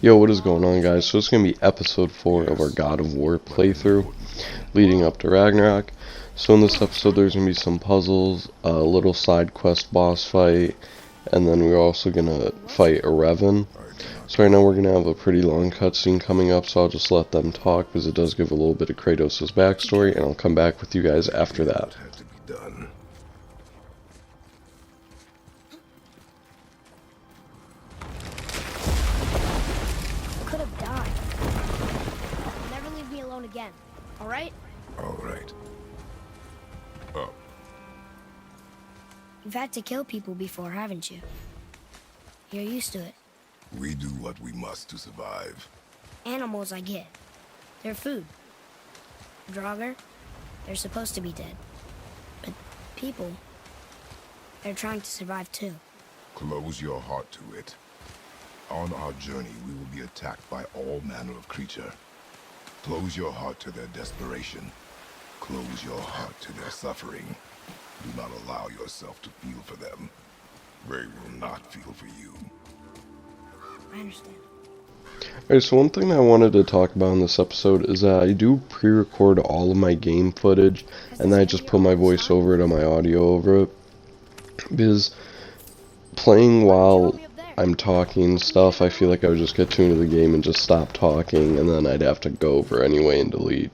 Yo, what is going on, guys? So it's going to be episode 4 of our God of War playthrough leading up to Ragnarok. So in this episode there's going to be some puzzles, a little side quest boss fight, and then we're also going to fight a Revan. So right now we're going to have a pretty long cutscene coming up, so I'll just let them talk because it does give a little bit of Kratos' backstory, and I'll come back with you guys after that. Again. All right? All right. Oh. You've had to kill people before, haven't you? You're used to it. We do what we must to survive. Animals, I get. They're food. Draugr, they're supposed to be dead. But people, they're trying to survive too. Close your heart to it. On our journey, we will be attacked by all manner of creature. Close your heart to their desperation. Close your heart to their suffering. Do not allow yourself to feel for them. They will not feel for you. I understand. Alright, so one thing I wanted to talk about in this episode is that I do pre-record all of my game footage, and then I just put my voice over it and my audio over it. Because playing while I'm talking and stuff, I feel like I would just get tuned to the game and just stop talking, and then I'd have to go over anyway and delete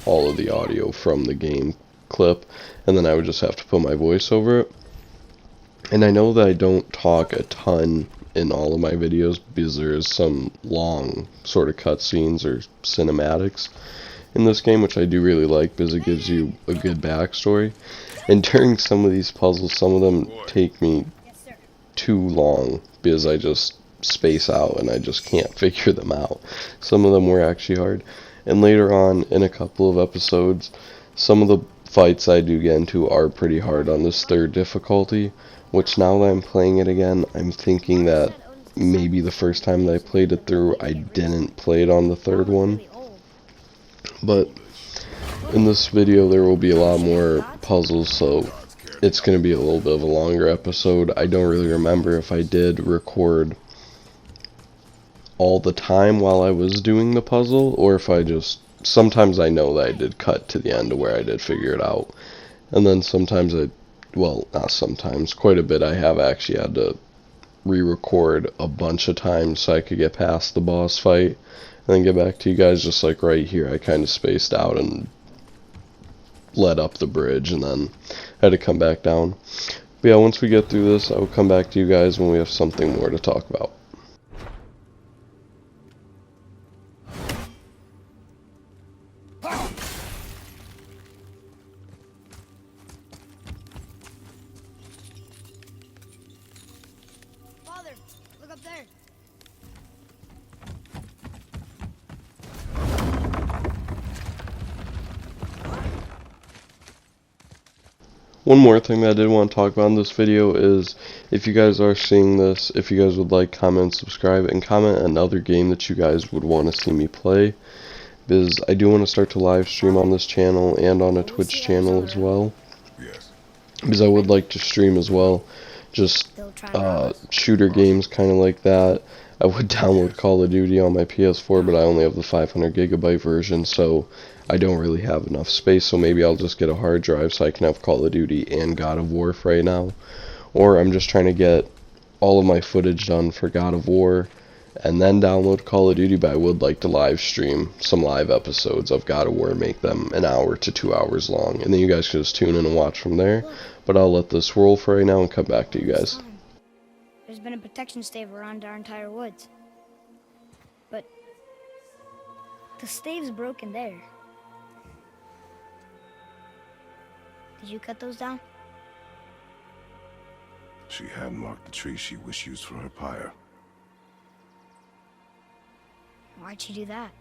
all of the audio from the game clip, and then I would just have to put my voice over it. And I know that I don't talk a ton in all of my videos because there is some long sort of cutscenes or cinematics in this game, which I do really like because it gives you a good backstory. And during some of these puzzles, some of them take me too long because I just space out and I just can't figure them out. Some of them were actually hard. And later on in a couple of episodes, some of the fights I do get into are pretty hard on this third difficulty, which now that I'm playing it again, I'm thinking that maybe the first time that I played it through, I didn't play it on the third one. But in this video there will be a lot more puzzles, so it's going to be a little bit of a longer episode. I don't really remember if I did record all the time while I was doing the puzzle, or if I just, sometimes I know that I did cut to the end to where I did figure it out. And then sometimes well, not sometimes, quite a bit I have actually had to re-record a bunch of times so I could get past the boss fight, and then get back to you guys. Just like right here, I kind of spaced out and led up the bridge and then had to come back down. But yeah, once we get through this, I will come back to you guys when we have something more to talk about. Father, look up there. One more thing that I did want to talk about in this video is, if you guys are seeing this, if you guys would like, comment, subscribe, and comment another game that you guys would want to see me play, because I do want to start to live stream on this channel and on a Twitch channel as well, because I would like to stream as well, just shooter games kind of like that. I would download Call of Duty on my PS4, but I only have the 500GB version, so I don't really have enough space, so maybe I'll just get a hard drive so I can have Call of Duty and God of War for right now. Or I'm just trying to get all of my footage done for God of War and then download Call of Duty, but I would like to live stream some live episodes of God of War, make them an hour to 2 hours long, and then you guys can just tune in and watch from there. But I'll let this roll for right now and come back to you guys. There's been a protection stave around our entire woods. But the stave's broken there. Did you cut those down? She had marked the tree she wished used for her pyre. Why'd you do that?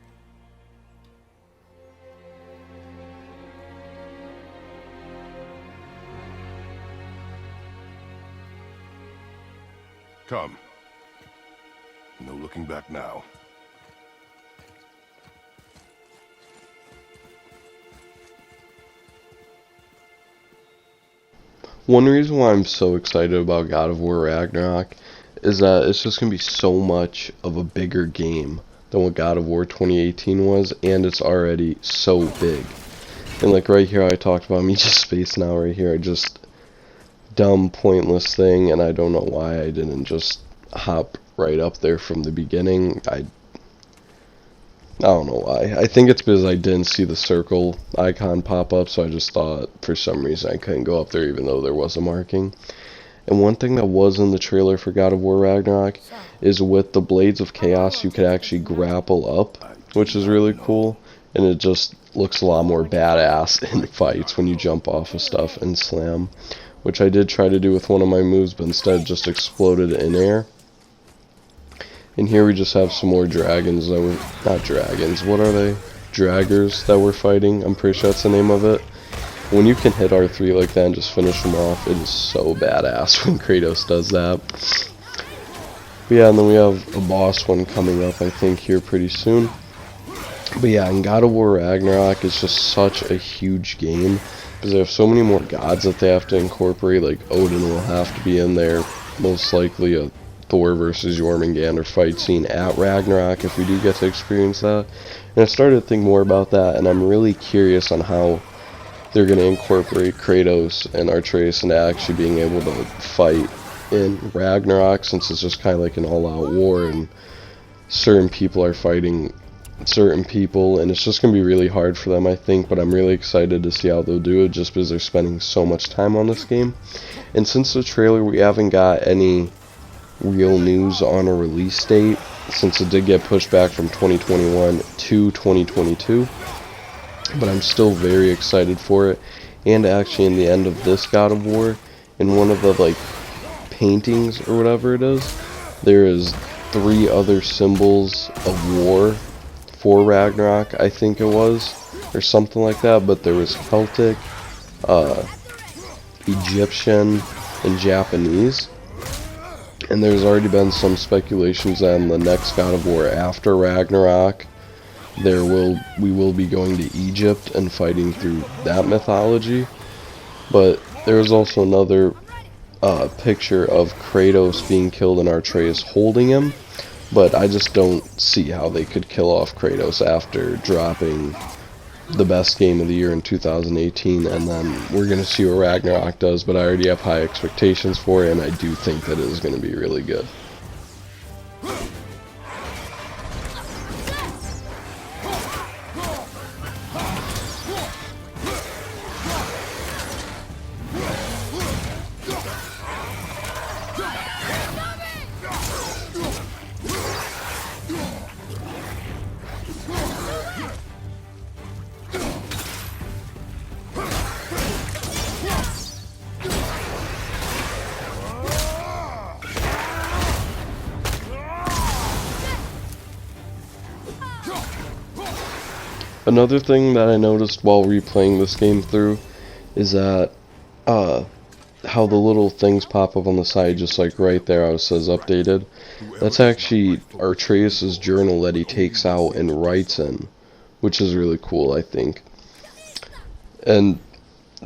Come. No looking back now. One reason why I'm so excited about God of War Ragnarok is that it's just going to be so much of a bigger game than what God of War 2018 was, and it's already so big. And like right here, I talked about me just space now right here. I just dumb, pointless thing, and I don't know why I didn't just hop right up there from the beginning. I don't know why. I think it's because I didn't see the circle icon pop up, so I just thought for some reason I couldn't go up there even though there was a marking. And one thing that was in the trailer for God of War Ragnarok is with the Blades of Chaos you could actually grapple up, which is really cool, and it just looks a lot more badass in fights when you jump off of stuff and slam, which I did try to do with one of my moves, but instead just exploded in air. And here we just have some more dragons that were, not dragons, what are they? Draugrs that we're fighting, I'm pretty sure that's the name of it. When you can hit R3 like that and just finish them off, it is so badass when Kratos does that. But yeah, and then we have a boss one coming up, I think, here pretty soon. But yeah, in God of War Ragnarok, it's just such a huge game, because they have so many more gods that they have to incorporate, like Odin will have to be in there, most likely a Thor versus Jormungandr fight scene at Ragnarok if we do get to experience that. And I started to think more about that, and I'm really curious on how they're going to incorporate Kratos and Atreus into actually being able to fight in Ragnarok, since it's just kind of like an all-out war and certain people are fighting certain people, and it's just going to be really hard for them, I think. But I'm really excited to see how they'll do it, just because they're spending so much time on this game. And since the trailer, we haven't got any real news on a release date, since it did get pushed back from 2021 to 2022. But I'm still very excited for it. And actually, in the end of this God of War, in one of the like paintings or whatever it is, there is 3 other symbols of war for Ragnarok, I think it was, or something like that. But there was Celtic, Egyptian, and Japanese. And there's already been some speculations on the next God of War after Ragnarok. We will be going to Egypt and fighting through that mythology. But there is also another picture of Kratos being killed and Atreus holding him. But I just don't see how they could kill off Kratos after dropping the best game of the year in 2018, and then we're going to see what Ragnarok does. But I already have high expectations for it, and I do think that it is going to be really good. Another thing that I noticed while replaying this game through is that how the little things pop up on the side, just like right there how it says updated, that's actually Atreus' journal that he takes out and writes in, which is really cool, I think. And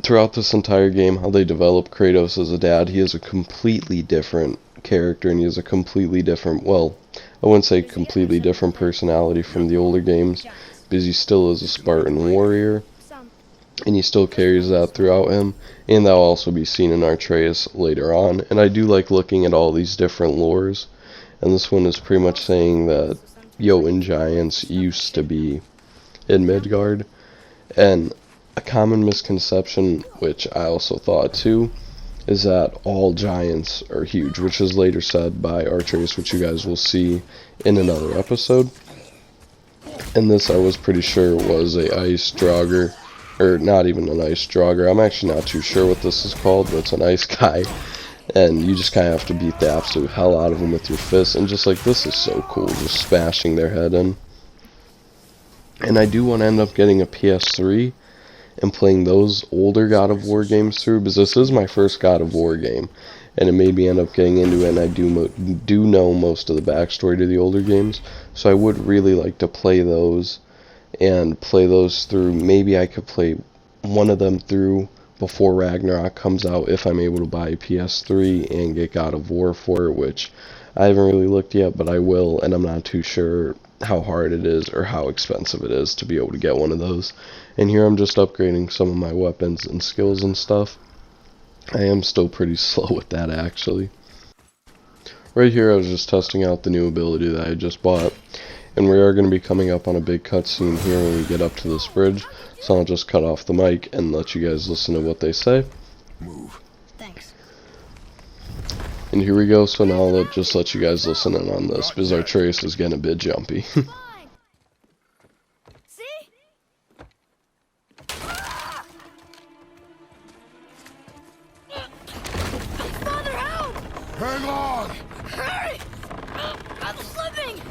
throughout this entire game, how they develop Kratos as a dad, he is a completely different character, and he has a completely different, well, I wouldn't say completely different personality from the older games, because he still is a Spartan warrior, and he still carries that throughout him, and that will also be seen in Atreus later on. And I do like looking at all these different lores, and this one is pretty much saying that Jotun giants used to be in Midgard, and a common misconception, which I also thought too, is that all giants are huge, which is later said by Atreus, which you guys will see in another episode. And this I was pretty sure was a ice Draugr, or not even an ice Draugr. I'm actually not too sure what this is called, but it's an ice guy. And you just kind of have to beat the absolute hell out of them with your fists. And just like, this is so cool, just smashing their head in. And I do want to end up getting a PS3 and playing those older God of War games through, because this is my first God of War game. And it made me end up getting into it, and I do know most of the backstory to the older games. So I would really like to play those, and play those through. Maybe I could play one of them through before Ragnarok comes out, if I'm able to buy a PS3 and get God of War for it, which I haven't really looked yet, but I will, and I'm not too sure how hard it is or how expensive it is to be able to get one of those. And here I'm just upgrading some of my weapons and skills and stuff. I am still pretty slow with that, actually. Right here I was just testing out the new ability that I just bought, and we are going to be coming up on a big cutscene here when we get up to this bridge, so I'll just cut off the mic and let you guys listen to what they say. Move. Thanks. And here we go, so now I'll just let you guys listen in on this, because our trace is getting a bit jumpy. See? Father, help! Hang on! Hurry! I'm slipping!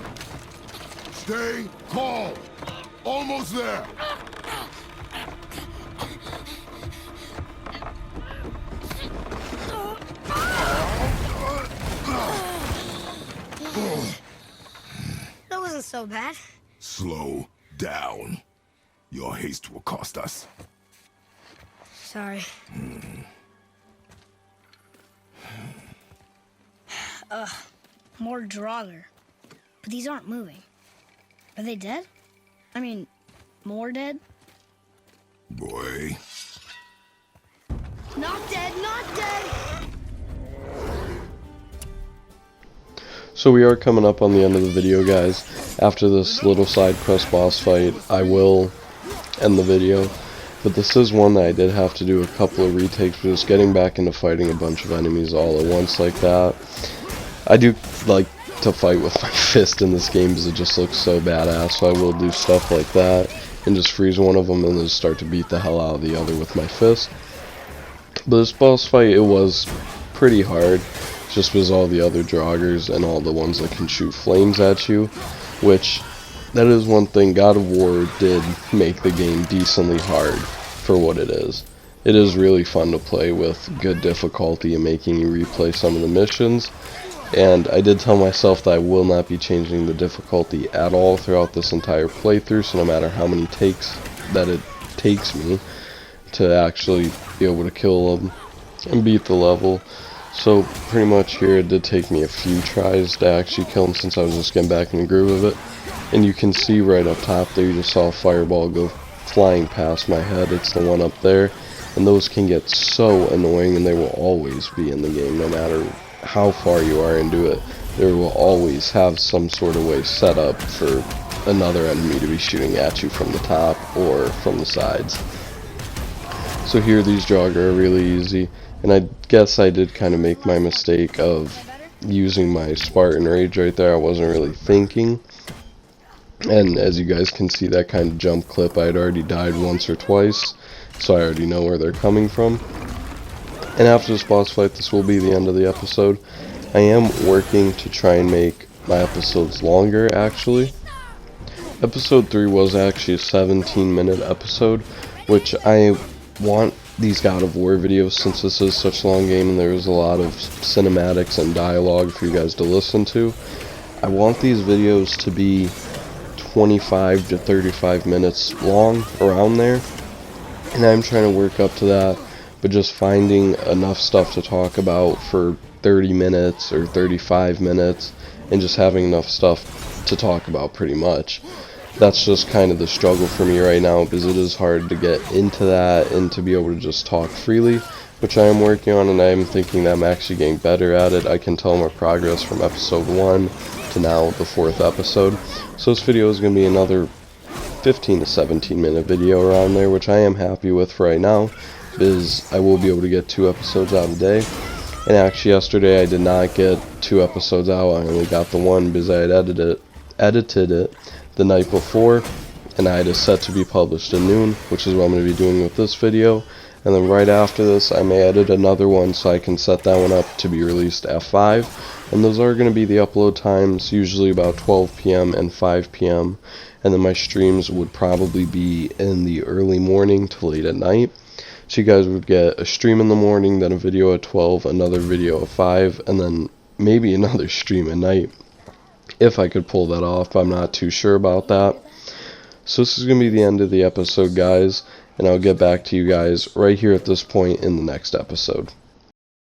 Stay calm! Almost there! That wasn't so bad. Slow down. Your haste will cost us. Sorry. More Draugr. But these aren't moving. Are they dead? I mean, more dead? Boy. Not dead, not dead! So we are coming up on the end of the video, guys. After this little side quest boss fight, I will end the video. But this is one that I did have to do a couple of retakes, just getting back into fighting a bunch of enemies all at once like that. I do like to fight with my fist in this game because it just looks so badass, so I will do stuff like that and just freeze one of them and then start to beat the hell out of the other with my fist. But this boss fight, it was pretty hard, just because all the other Draugrs and all the ones that can shoot flames at you, which, that is one thing, God of War did make the game decently hard for what it is. It is really fun to play with good difficulty and making you replay some of the missions, and I did tell myself that I will not be changing the difficulty at all throughout this entire playthrough, so no matter how many takes that it takes me to actually be able to kill them and beat the level. So pretty much here it did take me a few tries to actually kill him since I was just getting back in the groove of it. And you can see right up top there, you just saw a fireball go flying past my head. It's the one up there. And those can get so annoying, and they will always be in the game no matter how far you are into it. There will always have some sort of way set up for another enemy to be shooting at you from the top or from the sides. So here these Draugr are really easy. And I guess I did kind of make my mistake of using my Spartan Rage right there. I wasn't really thinking. And as you guys can see, that kind of jump clip, I had already died once or twice, so I already know where they're coming from. And after this boss fight, this will be the end of the episode. I am working to try and make my episodes longer, actually. Episode 3 was actually a 17-minute episode, which I want these God of War videos, since this is such a long game and there's a lot of cinematics and dialogue for you guys to listen to. I want these videos to be 25 to 35 minutes long, around there, and I'm trying to work up to that, but just finding enough stuff to talk about for 30 minutes or 35 minutes and just having enough stuff to talk about pretty much. That's just kind of the struggle for me right now, because it is hard to get into that and to be able to just talk freely, which I am working on, and I am thinking that I'm actually getting better at it. I can tell my progress from episode 1 to now the 4th episode. So this video is going to be another 15 to 17 minute video around there, which I am happy with for right now, because I will be able to get 2 episodes out a day. And actually yesterday I did not get 2 episodes out, I only got the 1 because I had edited it the night before, and I had it set to be published at noon, which is what I'm going to be doing with this video. And then right after this I may edit another one so I can set that one up to be released at 5, and those are going to be the upload times, usually about 12 p.m. and 5 p.m. and then my streams would probably be in the early morning to late at night. So you guys would get a stream in the morning, then a video at 12, another video at 5, and then maybe another stream at night. If I could pull that off, I'm not too sure about that. So this is going to be the end of the episode, guys, and I'll get back to you guys right here at this point in the next episode.